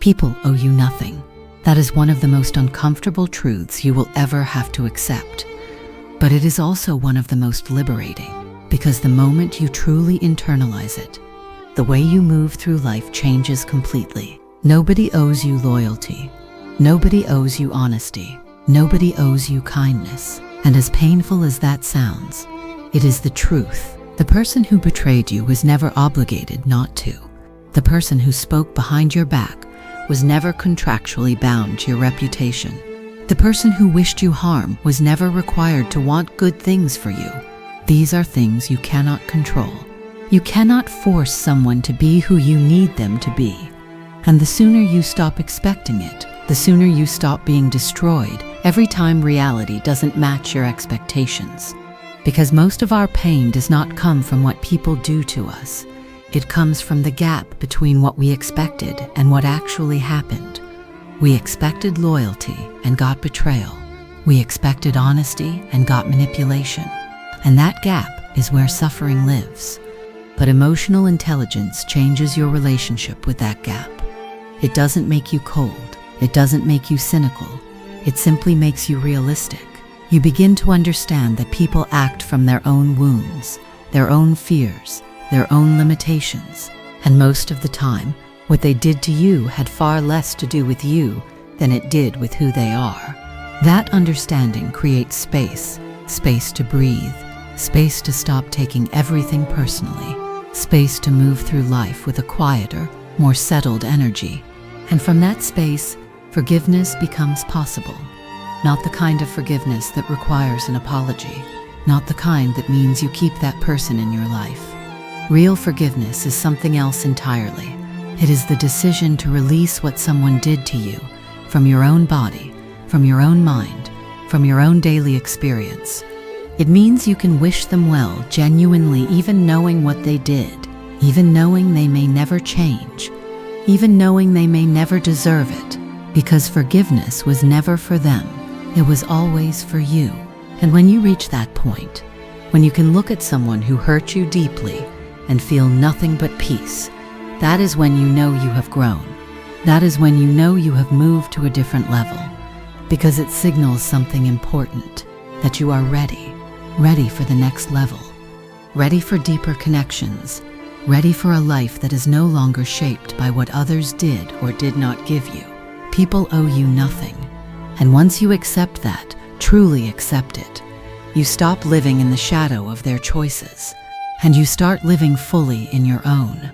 People owe you nothing. That is one of the most uncomfortable truths you will ever have to accept. But it is also one of the most liberating, because the moment you truly internalize it, the way you move through life changes completely. Nobody owes you loyalty. Nobody owes you honesty. Nobody owes you kindness. And as painful as that sounds, it is the truth. The person who betrayed you was never obligated not to. The person who spoke behind your back was never contractually bound to your reputation. The person who wished you harm was never required to want good things for you. These are things you cannot control. You cannot force someone to be who you need them to be. And the sooner you stop expecting it, the sooner you stop being destroyed every time reality doesn't match your expectations. Because most of our pain does not come from what people do to us. It comes from the gap between what we expected and what actually happened. We expected loyalty and got betrayal. We expected honesty and got manipulation. And that gap is where suffering lives. But emotional intelligence changes your relationship with that gap. It doesn't make you cold. It doesn't make you cynical. It simply makes you realistic. You begin to understand that people act from their own wounds, their own fears, their own limitations. And most of the time, what they did to you had far less to do with you than it did with who they are. That understanding creates space, space to breathe, space to stop taking everything personally, space to move through life with a quieter, more settled energy. And from that space, forgiveness becomes possible. Not the kind of forgiveness that requires an apology, not the kind that means you keep that person in your life. Real forgiveness is something else entirely. It is the decision to release what someone did to you from your own body, from your own mind, from your own daily experience. It means you can wish them well genuinely, even knowing what they did, even knowing they may never change, even knowing they may never deserve it, because forgiveness was never for them. It was always for you. And when you reach that point, when you can look at someone who hurt you deeply and feel nothing but peace, that is when you know you have grown. That is when you know you have moved to a different level, because it signals something important, that you are ready, ready for the next level, ready for deeper connections, ready for a life that is no longer shaped by what others did or did not give you. People owe you nothing. And once you accept that, truly accept it, you stop living in the shadow of their choices, and you start living fully in your own.